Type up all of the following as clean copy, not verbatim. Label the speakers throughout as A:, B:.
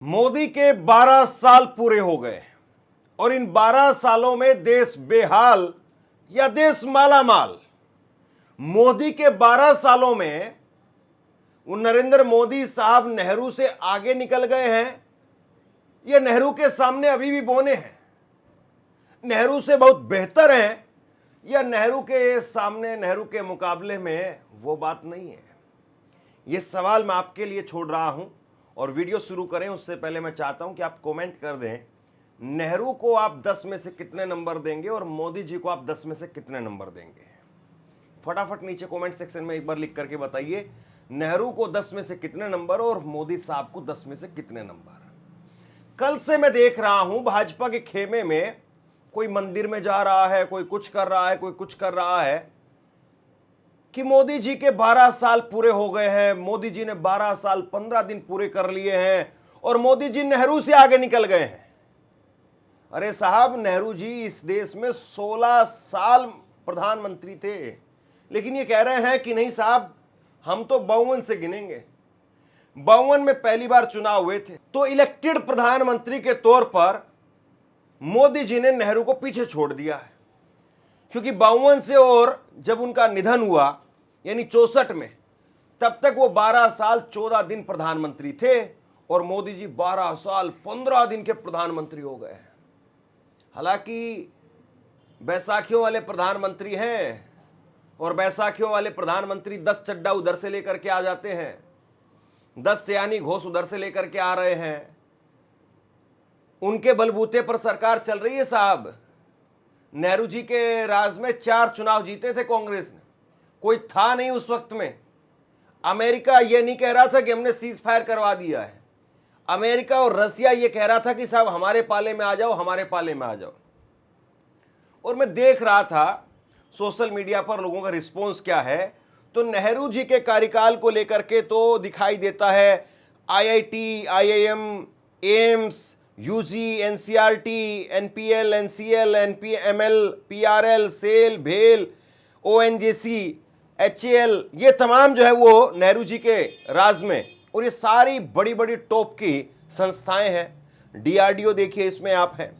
A: मोदी के 12 साल पूरे हो गए और इन 12 सालों में देश बेहाल या देश मालामाल। मोदी के 12 सालों में वो नरेंद्र मोदी साहब नेहरू से आगे निकल गए हैं या नेहरू के सामने अभी भी बौने हैं? नेहरू से बहुत बेहतर हैं या नेहरू के सामने, नेहरू के मुकाबले में वो बात नहीं है? ये सवाल मैं आपके लिए छोड़ रहा हूं। और वीडियो शुरू करें उससे पहले मैं चाहता हूं कि आप कमेंट कर दें, नेहरू को आप 10 में से कितने नंबर देंगे और मोदी जी को आप 10 में से कितने नंबर देंगे? फटाफट नीचे कमेंट सेक्शन में एक बार लिख करके बताइए, नेहरू को 10 में से कितने नंबर और मोदी साहब को 10 में से कितने नंबर? कल से मैं देख रहा हूं भाजपा के खेमे में कोई मंदिर में जा रहा है, कोई कुछ कर रहा है, कोई कुछ कर रहा है कि मोदी जी के 12 साल पूरे हो गए हैं, मोदी जी ने 12 साल 15 दिन पूरे कर लिए हैं और मोदी जी नेहरू से आगे निकल गए हैं। अरे साहब, नेहरू जी इस देश में 16 साल प्रधानमंत्री थे, लेकिन ये कह रहे हैं कि नहीं साहब, हम तो 52 से गिनेंगे। 52 में पहली बार चुनाव हुए थे, तो इलेक्टेड प्रधानमंत्री के तौर पर मोदी जी ने नेहरू को पीछे छोड़ दिया है, क्योंकि 52 से और जब उनका निधन हुआ यानी 64 में, तब तक वो 12 साल 14 दिन प्रधानमंत्री थे और मोदी जी 12 साल 15 दिन के प्रधानमंत्री हो गए हैं। हालांकि बैसाखियों वाले प्रधानमंत्री हैं और बैसाखियों वाले प्रधानमंत्री 10 चड्डा उधर से लेकर के आ जाते हैं, 10 सयानी घोष उधर से लेकर के आ रहे हैं। उनके बलबूते पर सरकार चल रही है साहब। नेहरू जी के राज में 4 चुनाव जीते थे कांग्रेस ने, कोई था नहीं उस वक्त में। अमेरिका ये नहीं कह रहा था कि हमने सीज फायर करवा दिया है, अमेरिका और रसिया ये कह रहा था कि साहब हमारे पाले में आ जाओ, हमारे पाले में आ जाओ। और मैं देख रहा था सोशल मीडिया पर लोगों का रिस्पॉन्स क्या है, तो नेहरू जी के कार्यकाल को लेकर के तो दिखाई देता है IIT, IIM, AIIMS, UG, NCERT, NPL, NCL, NPML, PRL, SAIL, भेल, ओएनजीसी, एचएएल, ये तमाम जो है वो नेहरू जी के राज में, और ये सारी बड़ी बड़ी टॉप की संस्थाएं हैं। डीआरडीओ देखिए इसमें आप हैं,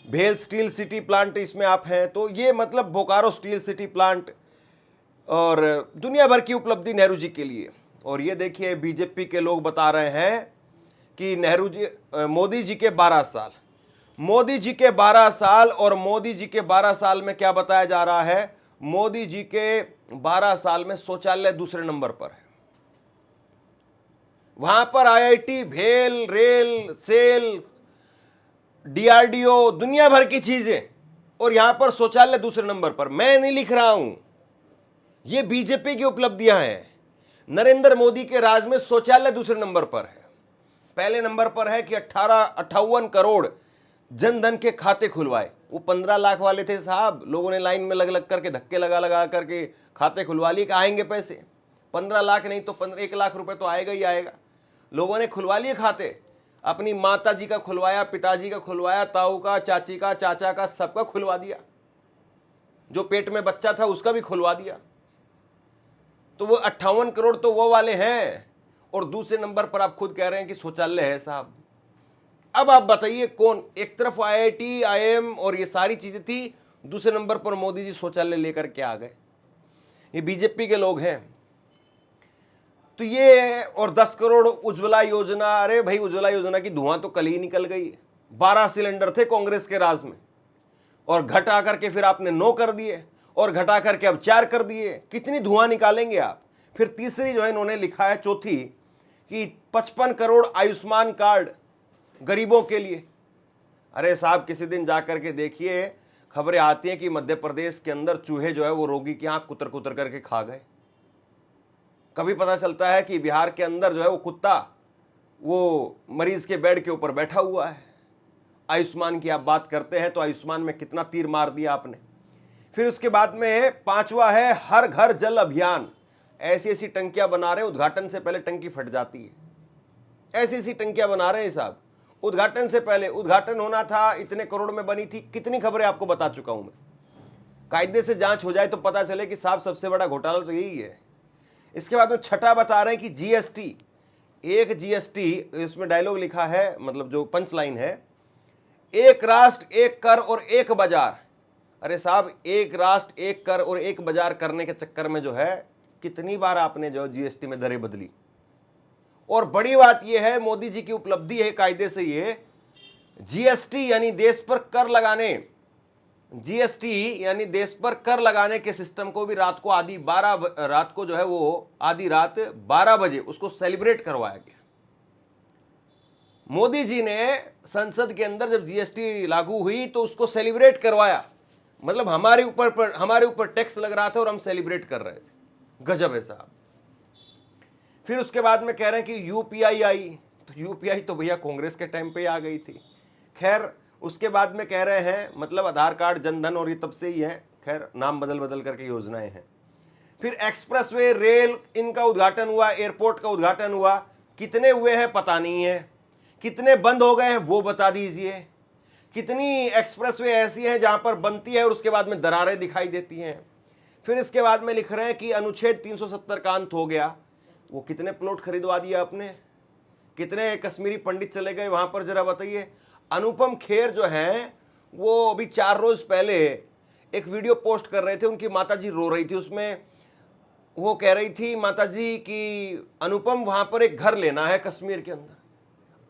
A: भेल स्टील सिटी प्लांट इसमें आप हैं, तो ये मतलब बोकारो स्टील सिटी प्लांट और दुनिया भर की उपलब्धि नेहरू जी के लिए। और ये देखिए बीजेपी के लोग बता रहे हैं कि नेहरू जी, मोदी जी के 12 साल, मोदी जी के 12 साल, और मोदी जी के 12 साल में क्या बताया जा रहा है, मोदी जी के 12 साल में शौचालय दूसरे नंबर पर है। वहां पर आईआईटी, भेल, रेल, सेल, डीआरडीओ, दुनिया भर की चीजें, और यहां पर शौचालय दूसरे नंबर पर। मैं नहीं लिख रहा हूं, ये बीजेपी की उपलब्धियां हैं। नरेंद्र मोदी के राज में शौचालय दूसरे नंबर पर है। पहले नंबर पर है कि 58 करोड़ जनधन के खाते खुलवाए। वो 15 लाख वाले थे साहब, लोगों ने लाइन में लग लग करके, धक्के लगा लगा करके खाते खुलवा लिए कि आएंगे पैसे। 15 लाख नहीं तो 1 लाख रुपए तो आएगा ही आएगा। लोगों ने खुलवा लिए खाते, अपनी माता जी का खुलवाया, पिताजी का खुलवाया, ताऊ का, चाची का, चाचा का, सबका खुलवा दिया। जो पेट में बच्चा था उसका भी खुलवा दिया। तो वो 58 करोड़ तो वो वाले हैं, और दूसरे नंबर पर आप खुद कह रहे हैं कि शौचालय है साहब। अब आप बताइए कौन? एक तरफ आईआईटी, आईएम और ये सारी चीजें थी, दूसरे नंबर पर मोदी जी शौचालय लेकर के आ गए। ये बीजेपी के लोग हैं। तो ये और 10 करोड़ उज्ज्वला योजना, अरे भाई उज्ज्वला योजना की धुआं तो कल ही निकल गई। 12 सिलेंडर थे कांग्रेस के राज में, और घटा करके फिर आपने 9 कर दिए, और घटा करके अब 4 कर दिए। कितनी धुआं निकालेंगे आप? फिर तीसरी जो है इन्होंने लिखा है, चौथी, कि 55 करोड़ आयुष्मान कार्ड गरीबों के लिए। अरे साहब, किसी दिन जाकर के देखिए, खबरें आती हैं कि मध्य प्रदेश के अंदर चूहे जो है वो रोगी की आंख कुतर कुतर करके खा गए। कभी पता चलता है कि बिहार के अंदर जो है वो कुत्ता वो मरीज के बेड के ऊपर बैठा हुआ है। आयुष्मान की आप बात करते हैं तो आयुष्मान में कितना तीर मार दिया आपने। फिर उसके बाद में 5वां है हर घर जल अभियान। ऐसी ऐसी टंकियां बना रहे हैं, उद्घाटन से पहले टंकी फट जाती है। ऐसी ऐसी टंकियां बना रहे हैं साहब, उद्घाटन से पहले। उद्घाटन होना था, इतने करोड़ में बनी थी। कितनी खबरें आपको बता चुका हूं मैं। कायदे से जांच हो जाए तो पता चले कि साहब सबसे बड़ा घोटाला तो यही है। इसके बाद में 6ठा बता रहे हैं कि जीएसटी एक जीएसटी, इसमें डायलॉग लिखा है, मतलब जो पंच लाइन है, एक राष्ट्र एक कर और एक बाजार। अरे साहब, एक राष्ट्र एक कर और एक बाजार करने के चक्कर में जो है कितनी बार आपने जो जीएसटी में दरें बदली। और बड़ी बात यह है, मोदी जी की उपलब्धि है कायदे से, ये जीएसटी यानी देश पर कर लगाने, जीएसटी यानी देश पर कर लगाने के सिस्टम को भी रात को जो है वो आधी रात 12 बजे उसको सेलिब्रेट करवाया गया। मोदी जी ने संसद के अंदर जब जीएसटी लागू हुई तो उसको सेलिब्रेट करवाया, मतलब हमारे ऊपर टैक्स लग रहा था और हम सेलिब्रेट कर रहे थे। गजब है साहब। फिर उसके बाद में कह रहे हैं कि यूपीआई आई, तो यूपीआई तो भैया कांग्रेस के टाइम पे आ गई थी। खैर उसके बाद में कह रहे हैं मतलब आधार कार्ड, जनधन और ये तब से ही है, खैर नाम बदल करके योजनाएं हैं। फिर एक्सप्रेसवे, रेल, इनका उद्घाटन हुआ, एयरपोर्ट का उद्घाटन हुआ। कितने हुए हैं पता नहीं है, कितने बंद हो गए हैं वो बता दीजिए। कितनी एक्सप्रेसवे ऐसी हैं जहां पर बनती है और उसके बाद में दरारें दिखाई देती हैं। फिर इसके बाद में लिख रहे हैं कि अनुच्छेद 370 का अंत हो गया। वो कितने प्लॉट खरीदवा दिया आपने, कितने कश्मीरी पंडित चले गए वहां पर, जरा बताइए। अनुपम खेर जो हैं वो अभी 4 रोज पहले एक वीडियो पोस्ट कर रहे थे, उनकी माताजी रो रही थी, उसमें वो कह रही थी माताजी कि अनुपम वहां पर एक घर लेना है कश्मीर के अंदर।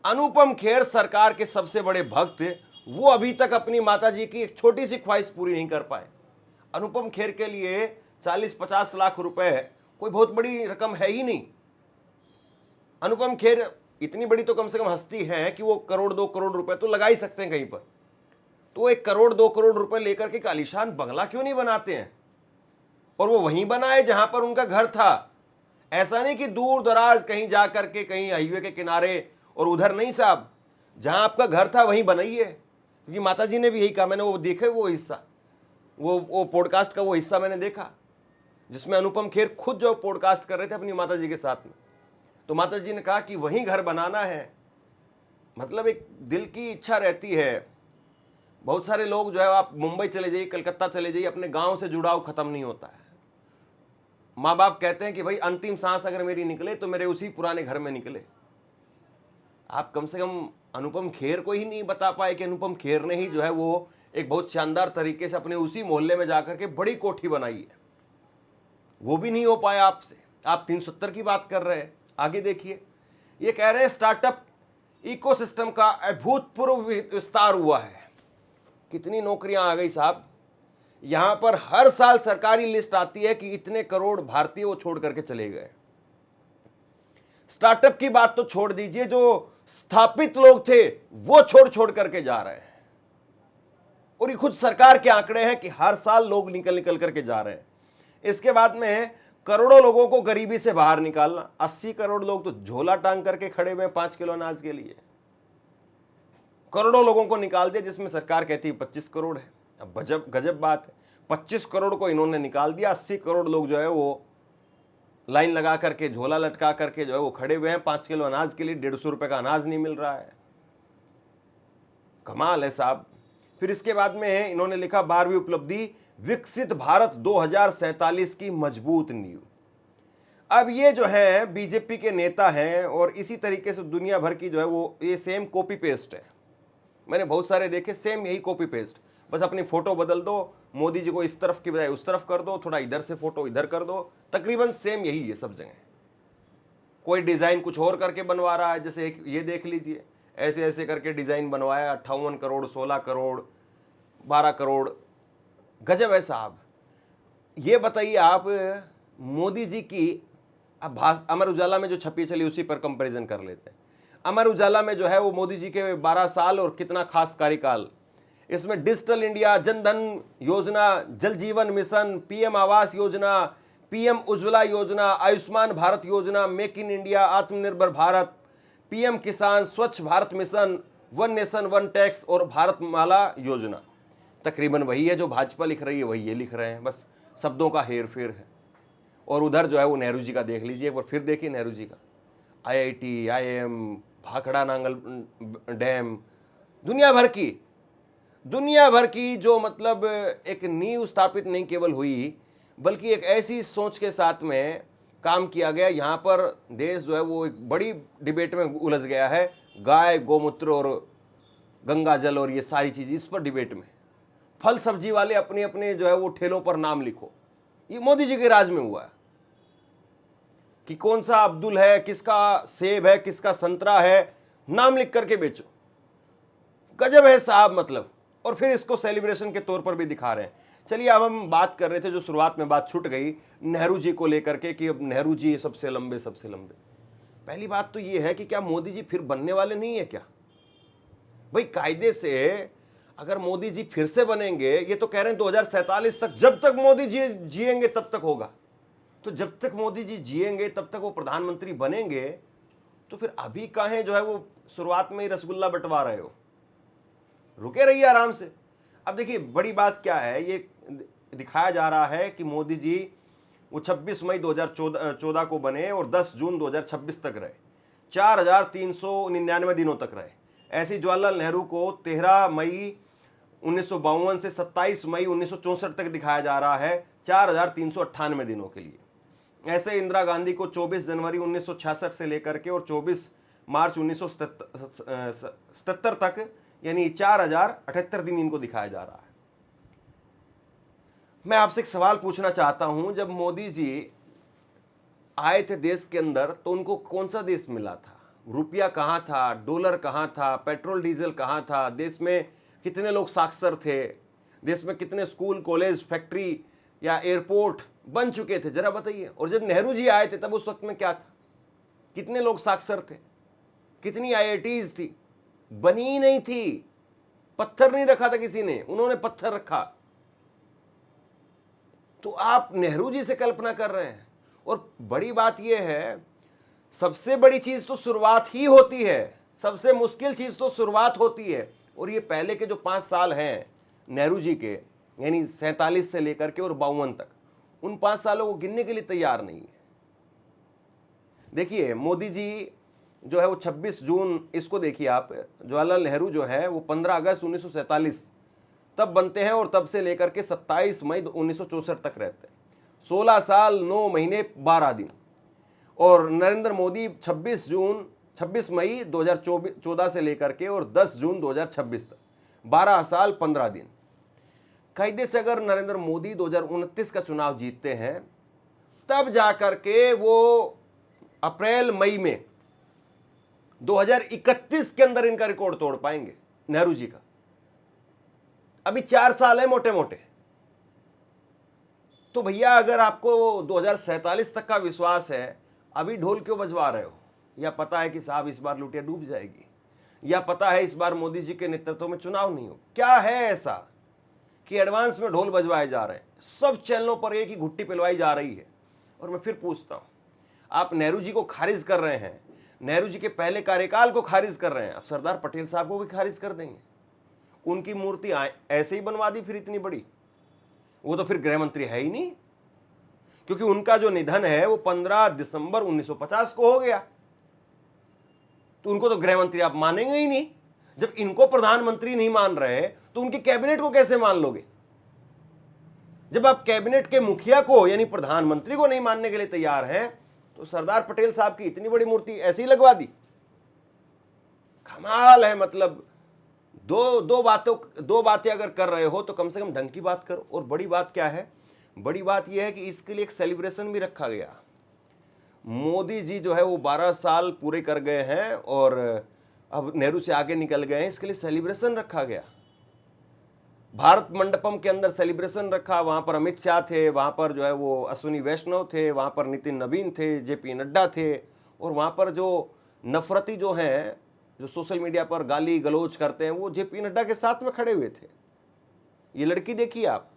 A: अनुपम खेर सरकार के सबसे बड़े भक्त, वो अभी तक अपनी माताजी की एक छोटी सी ख्वाहिश पूरी नहीं कर पाए। अनुपम खेर के लिए 40-50 लाख रुपए कोई बहुत बड़ी रकम है ही नहीं। अनुपम खेर इतनी बड़ी तो कम से कम हस्ती है कि वो 1-2 करोड़ रुपए तो लगा ही सकते हैं कहीं पर। तो 1-2 करोड़ रुपए लेकर के आलीशान बंगला क्यों नहीं बनाते हैं, और वो वहीं बनाए जहां पर उनका घर था। ऐसा नहीं कि दूर दराज कहीं जा करके, कहीं हाईवे के किनारे और उधर नहीं साहब, जहां आपका घर था वहीं बनाइए। क्योंकि माताजी ने भी यही कहा, मैंने वो देखे वो हिस्सा, वो पॉडकास्ट का वो हिस्सा मैंने देखा जिसमें अनुपम खेर खुद जो पॉडकास्ट कर रहे थे अपनी माताजी के साथ में। तो माताजी ने कहा कि वहीं घर बनाना है। मतलब एक दिल की इच्छा रहती है। बहुत सारे लोग जो है, आप मुंबई चले जाइए, कलकत्ता चले जाइए, अपने गांव से जुड़ाव खत्म नहीं होता है। माँ बाप कहते हैं कि भाई अंतिम सांस अगर मेरी निकले तो मेरे उसी पुराने घर में निकले। आप कम से कम अनुपम खेर को ही नहीं बता पाए कि अनुपम खेर ने ही जो है वो एक बहुत शानदार तरीके से अपने उसी मोहल्ले में जाकर के बड़ी कोठी बनाई है। वो भी नहीं हो पाया आपसे। आप 370 की बात कर रहे हैं। आगे देखिए, ये कह रहे हैं स्टार्टअप इकोसिस्टम का अभूतपूर्व विस्तार हुआ है। कितनी नौकरियां आ गई साहब। यहां पर हर साल सरकारी लिस्ट आती है कि इतने करोड़ भारतीय वो छोड़ करके चले गए। स्टार्टअप की बात तो छोड़ दीजिए, जो स्थापित लोग थे वो छोड़ करके जा रहे हैं। और ये खुद सरकार के आंकड़े हैं कि हर साल लोग निकल करके जा रहे हैं। इसके बाद में करोड़ों लोगों को गरीबी से बाहर निकालना। 80 करोड़ लोग तो झोला टांग करके खड़े हुए 5 किलो अनाज के लिए। करोड़ों लोगों को निकाल दिया, जिसमें सरकार कहती है 25 करोड़ है। अब गजब बात है, 25 करोड़ को इन्होंने निकाल दिया। 80 करोड़ लोग जो है वो लाइन लगा करके, झोला लटका करके जो है वो खड़े हुए हैं 5 किलो अनाज के लिए। 150 रुपए का अनाज नहीं मिल रहा है। कमाल है साहब। फिर इसके बाद में इन्होंने लिखा 12वीं उपलब्धि, विकसित भारत 2047 की मजबूत नींव। अब ये जो है बीजेपी के नेता हैं और इसी तरीके से दुनिया भर की जो है वो ये सेम कॉपी पेस्ट है। मैंने बहुत सारे देखे, सेम यही कॉपी पेस्ट, बस अपनी फोटो बदल दो, मोदी जी को इस तरफ की बजाय उस तरफ कर दो, थोड़ा इधर से फोटो इधर कर दो, तकरीबन सेम यही है सब जगह। कोई डिजाइन कुछ और करके बनवा रहा है, जैसे ये देख लीजिए, ऐसे ऐसे करके डिजाइन बनवाया, 58 करोड़, 16 करोड़, 12 करोड़। गजब है साहब। ये बताइए आप, मोदी जी की अब अमर उजाला में जो छपी चली उसी पर कंपैरिजन कर लेते हैं। अमर उजाला में जो है वो मोदी जी के 12 साल और कितना खास कार्यकाल। इसमें डिजिटल इंडिया, जनधन योजना, जल जीवन mission, PM Awas Yojana, PM Ujjwala योजना, आयुष्मान भारत योजना, मेक इन इंडिया, आत्मनिर्भर भारत, पीएम किसान, स्वच्छ Bharat mission, one nation one tax और भारत माला योजना। तकरीबन वही है जो भाजपा लिख रही है, वही ये लिख रहे हैं, बस शब्दों का हेर फेर है। और उधर जो है वो नेहरू जी का देख लीजिए एक बार, फिर देखिए नेहरू जी का, IIT, IIM, Bhakra Nangal dam, दुनिया भर की जो मतलब एक नींव स्थापित नहीं केवल हुई, बल्कि एक ऐसी सोच के साथ में काम किया गया। यहाँ पर देश जो है वो एक बड़ी डिबेट में उलझ गया है, गाय, गोमूत्र और गंगा जल और ये सारी चीज़, इस पर डिबेट में। फल सब्जी वाले अपने अपने जो है वो ठेलों पर नाम लिखो। ये मोदी जी के राज में हुआ है कि कौन सा अब्दुल है, किसका सेब है, किसका संतरा है, नाम लिख करके बेचो। गजब है साहब, मतलब। और फिर इसको सेलिब्रेशन के तौर पर भी दिखा रहे हैं। चलिए, अब हम बात कर रहे थे, जो शुरुआत में बात छूट गई नेहरू जी को लेकर के कि अब नेहरू जी सबसे लंबे सबसे लंबे। पहली बात तो ये है कि क्या मोदी जी फिर बनने वाले नहीं है क्या? भाई कायदे से अगर मोदी जी फिर से बनेंगे, ये तो कह रहे हैं 2047 तक, जब तक मोदी जी जिएंगे तब तक होगा। तो जब तक मोदी जी जिएंगे तब तक वो प्रधानमंत्री बनेंगे, तो फिर अभी काहे जो है वो शुरुआत में ही रसगुल्ला बंटवा रहे हो? रुके रहिए आराम से। अब देखिए, बड़ी बात क्या है, ये दिखाया जा रहा है कि मोदी जी वो 26 मई 2014 को बने और 10 जून 2026 तक रहे, 4399 दिनों तक रहे। ऐसी जवाहरलाल नेहरू को 13 मई 1952 से 27 मई 1964 तक दिखाया जा रहा है, 4398 दिनों के लिए। ऐसे इंदिरा गांधी को 24 जनवरी 1966 से लेकर के और 24 मार्च 1977 तक, यानी 4078 दिन इनको दिखाया जा रहा है। मैं आपसे एक सवाल पूछना चाहता हूं, जब मोदी जी आए थे देश के अंदर तो उनको कौन सा देश मिला था? रुपया कहां था, डॉलर कहां था, पेट्रोल डीजल कहां था, देश में कितने लोग साक्षर थे, देश में कितने स्कूल, कॉलेज, फैक्ट्री या एयरपोर्ट बन चुके थे, जरा बताइए। और जब नेहरू जी आए थे तब उस वक्त में क्या था? कितने लोग साक्षर थे, कितनी आईआईटीज थी? बनी नहीं थी। पत्थर नहीं रखा था किसी ने, उन्होंने पत्थर रखा। तो आप नेहरू जी से कल्पना कर रहे हैं। और बड़ी बात यह है, सबसे बड़ी चीज तो शुरुआत ही होती है, सबसे मुश्किल चीज तो शुरुआत होती है। और ये पहले के जो 5 साल हैं नेहरू जी के, यानी 47 से लेकर के और 52 तक, उन 5 सालों को गिनने के लिए तैयार नहीं है। देखिए, मोदी जी जो है वो 26 जून, इसको देखिए आप, जवाहरलाल नेहरू जो है वो 15 अगस्त 1947 तब बनते हैं और तब से लेकर के 27 मई 1964 तक रहते हैं। 16 साल 9 महीने 12 दिन। और नरेंद्र मोदी 26 मई 2014 से लेकर के और 10 जून 2026 तक, 12 साल 15 दिन। कायदे से अगर नरेंद्र मोदी 2029 का चुनाव जीतते हैं, तब जाकर के वो अप्रैल मई में 2031 के अंदर इनका रिकॉर्ड तोड़ पाएंगे, नेहरू जी का। अभी 4 साल है मोटे मोटे। तो भैया, अगर आपको 2047 तक का विश्वास है, अभी ढोल क्यों बजवा रहे हो? या पता है कि साहब इस बार लुटिया डूब जाएगी, या पता है इस बार मोदी जी के नेतृत्व में चुनाव नहीं हो? क्या है ऐसा कि एडवांस में ढोल बजवाए जा रहे हैं? सब चैनलों पर एक ही घुट्टी पिलवाई जा रही है। और मैं फिर पूछता हूं, आप नेहरू जी को खारिज कर रहे हैं, नेहरू जी के पहले कार्यकाल को खारिज कर रहे हैं, अब सरदार पटेल साहब को भी खारिज कर देंगे? उनकी मूर्ति ऐसे ही बनवा दी फिर इतनी बड़ी? वो तो फिर गृह मंत्री है ही नहीं, क्योंकि उनका जो निधन है वो 15 दिसंबर 1950 को हो गया। तो उनको तो गृह मंत्री आप मानेंगे ही नहीं। जब इनको प्रधानमंत्री नहीं मान रहे तो उनकी कैबिनेट को कैसे मान लोगे? जब आप कैबिनेट के मुखिया को, यानी प्रधानमंत्री को नहीं मानने के लिए तैयार हैं, तो सरदार पटेल साहब की इतनी बड़ी मूर्ति ऐसे ही लगवा दी। कमाल है। मतलब दो बातें अगर कर रहे हो तो कम से कम ढंग की बात करो। और बड़ी बात क्या है? बड़ी बात यह है कि इसके लिए एक सेलिब्रेशन भी रखा गया। मोदी जी जो है वो 12 साल पूरे कर गए हैं और अब नेहरू से आगे निकल गए हैं, इसके लिए सेलिब्रेशन रखा गया। भारत मंडपम के अंदर सेलिब्रेशन रखा, वहां पर अमित शाह थे, वहां पर जो है वो अश्विनी वैष्णव थे, वहां पर नितिन नवीन थे, जेपी नड्डा थे। और वहां पर जो नफरती जो हैं, जो सोशल मीडिया पर गाली गलौज करते हैं, वो जेपी नड्डा के साथ में खड़े हुए थे। ये लड़की देखिए आप,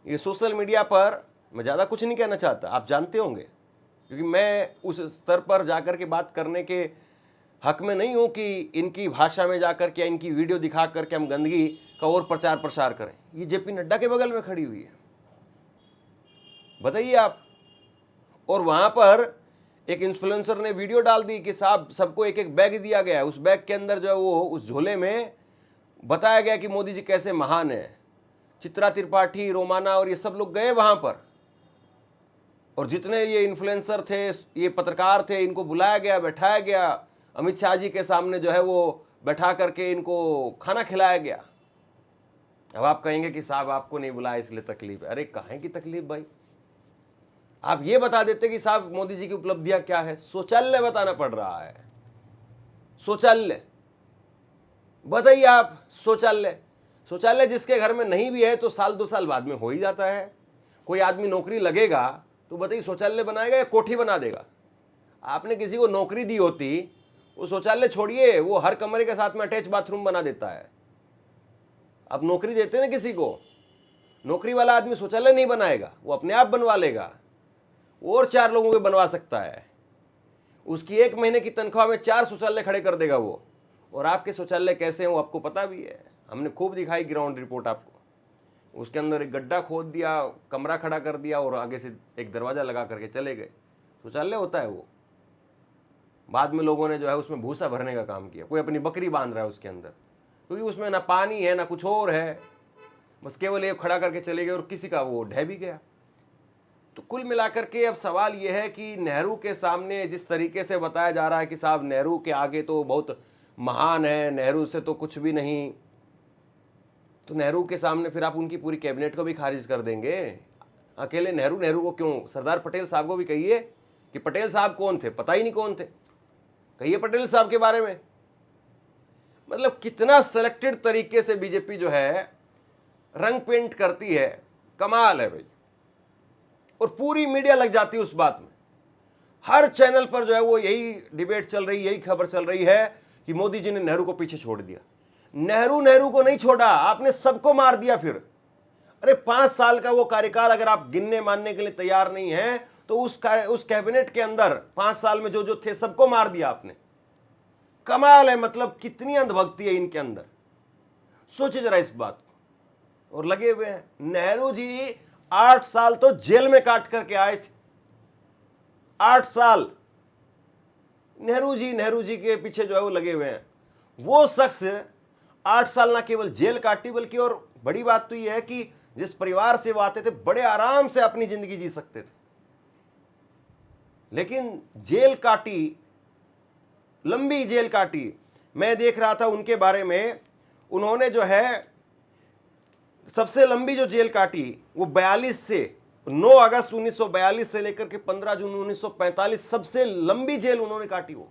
A: ये सोशल मीडिया पर, मैं ज़्यादा कुछ नहीं कहना चाहता, आप जानते होंगे, क्योंकि मैं उस स्तर पर जाकर के बात करने के हक में नहीं हूं कि इनकी भाषा में जाकर के, इनकी वीडियो दिखा करके हम गंदगी का और प्रचार प्रसार करें। ये जेपी नड्डा के बगल में खड़ी हुई है, बताइए आप। और वहां पर एक इन्फ्लुएंसर ने वीडियो डाल दी कि साहब सबको एक एक बैग दिया गया है, उस बैग के अंदर जो है वो, उस झोले में बताया गया कि मोदी जी कैसे महान है। चित्रा त्रिपाठी, रोमाना और ये सब लोग गए वहां पर। और जितने ये इन्फ्लुएंसर थे, ये पत्रकार थे, इनको बुलाया गया, बैठाया गया, अमित शाह जी के सामने जो है वो बैठा करके इनको खाना खिलाया गया। अब आप कहेंगे कि साहब आपको नहीं बुलाया इसलिए तकलीफ है। अरे कहाँ की तकलीफ भाई, आप ये बता देते कि साहब मोदी जी की उपलब्धियां क्या है। शौचालय बताना पड़ रहा है, शौचालय बताइए आप। शौचालय जिसके घर में नहीं भी है तो साल 2 साल बाद में हो ही जाता है। कोई आदमी नौकरी लगेगा तो बताइए शौचालय बनाएगा या कोठी बना देगा। आपने किसी को नौकरी दी होती, वो शौचालय छोड़िए, वो हर कमरे के साथ में अटैच बाथरूम बना देता है। आप नौकरी देते ना किसी को, नौकरी वाला आदमी शौचालय नहीं बनाएगा, वो अपने आप बनवा लेगा, और 4 लोगों के बनवा सकता है। उसकी 1 महीने की तनख्वाह में 4 शौचालय खड़े कर देगा वो। और आपके शौचालय कैसे हैं वो आपको पता भी है, हमने खूब दिखाई ग्राउंड रिपोर्ट आपको। उसके अंदर एक गड्ढा खोद दिया, कमरा खड़ा कर दिया और आगे से एक दरवाजा लगा करके चले गए। शौचालय होता है वो। बाद में लोगों ने जो है उसमें भूसा भरने का काम किया, कोई अपनी बकरी बांध रहा है उसके अंदर, क्योंकि उसमें ना पानी है ना कुछ और है, बस केवल ये खड़ा करके चले गए और किसी का वो ढह भी गया। तो कुल मिलाकर के अब सवाल ये है कि नेहरू के सामने जिस तरीके से बताया जा रहा है कि साहब नेहरू के आगे तो बहुत महान है, नेहरू से तो कुछ भी नहीं, तो नेहरू के सामने फिर आप उनकी पूरी कैबिनेट को भी खारिज कर देंगे। अकेले नेहरू को क्यों, सरदार पटेल साहब को भी कहिए कि पटेल साहब कौन थे, पता ही नहीं कौन थे, कहिए पटेल साहब के बारे में। मतलब कितना सिलेक्टेड तरीके से बीजेपी जो है रंग पेंट करती है, कमाल है भाई। और पूरी मीडिया लग जाती है उस बात में, हर चैनल पर जो है वो यही डिबेट चल रही, यही खबर चल रही है कि मोदी जी ने नेहरू को पीछे छोड़ दिया। नेहरू को नहीं छोड़ा, आपने सबको मार दिया फिर। अरे 5 साल का वो कार्यकाल अगर आप गिनने मानने के लिए तैयार नहीं है तो उस कैबिनेट के अंदर 5 साल में जो जो थे सबको मार दिया आपने। कमाल है, मतलब कितनी अंधभक्ति है इनके अंदर, सोचिए जरा इस बात को। और लगे हुए हैं नेहरू जी 8 साल तो जेल में काट करके आए थे, 8 साल नेहरू जी के पीछे जो है वो लगे हुए हैं। वो शख्स 8 साल ना केवल जेल काटी, बल्कि और बड़ी बात तो ये है कि जिस परिवार से वो आते थे बड़े आराम से अपनी जिंदगी जी सकते थे, लेकिन जेल काटी, लंबी जेल काटी। मैं देख रहा था उनके बारे में, उन्होंने जो है सबसे लंबी जो जेल काटी वो 42 से 9 अगस्त 1942 से लेकर के 15 जून 1945 सबसे लंबी जेल उन्होंने काटी वो।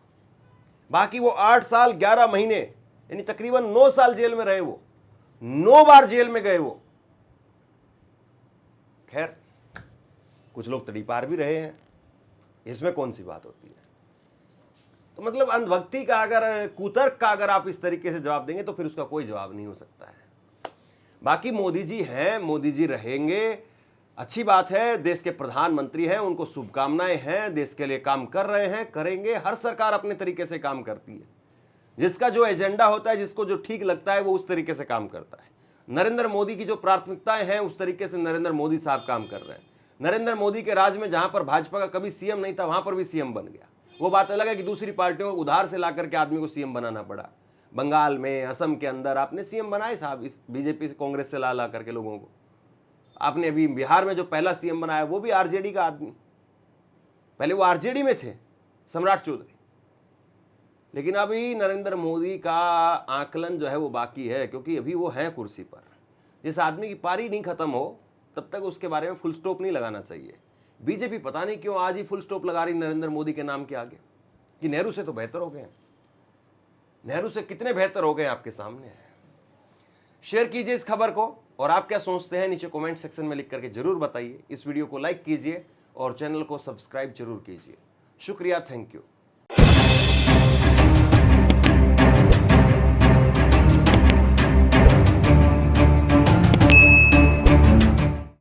A: बाकी वो 8 साल 11 महीने यानी तकरीबन 9 साल जेल में रहे वो, 9 बार जेल में गए वो। खैर कुछ लोग तड़ीपार भी रहे हैं, इसमें कौन सी बात होती है। तो मतलब अंधभक्ति का अगर, कुतर्क का अगर आप इस तरीके से जवाब देंगे तो फिर उसका कोई जवाब नहीं हो सकता है। बाकी मोदी जी हैं, मोदी जी रहेंगे, अच्छी बात है, देश के प्रधानमंत्री हैं, उनको शुभकामनाएं हैं, देश के लिए काम कर रहे हैं, करेंगे। हर सरकार अपने तरीके से काम करती है, जिसका जो एजेंडा होता है, जिसको जो ठीक लगता है वो उस तरीके से काम करता है। नरेंद्र मोदी की जो प्राथमिकताएं हैं उस तरीके से नरेंद्र मोदी साहब काम कर रहे हैं। नरेंद्र मोदी के राज में जहां पर भाजपा का कभी सीएम नहीं था वहां पर भी सीएम बन गया। वो बात अलग है कि दूसरी पार्टियों को उधार से ला करके आदमी को सीएम बनाना पड़ा। बंगाल में, असम के अंदर आपने सीएम बनाए साहब, इस बीजेपी कांग्रेस से ला करके लोगों को। आपने अभी बिहार में जो पहला सीएम बनाया वो भी आरजेडी का आदमी, पहले वो आरजेडी में थे, सम्राट चौधरी। लेकिन अभी नरेंद्र मोदी का आकलन जो है वो बाकी है, क्योंकि अभी वो हैं कुर्सी पर। जिस आदमी की पारी नहीं खत्म हो तब तक उसके बारे में फुल स्टॉप नहीं लगाना चाहिए। बीजेपी पता नहीं क्यों आज ही फुल स्टॉप लगा रही नरेंद्र मोदी के नाम के आगे, कि नेहरू से तो बेहतर हो गए। नेहरू से कितने बेहतर हो गए आपके सामने है। शेयर कीजिए इस खबर को, और आप क्या सोचते हैं नीचे कमेंट सेक्शन में लिख करके जरूर बताइए। इस वीडियो को लाइक कीजिए और चैनल को सब्सक्राइब जरूर कीजिए। शुक्रिया, थैंक यू।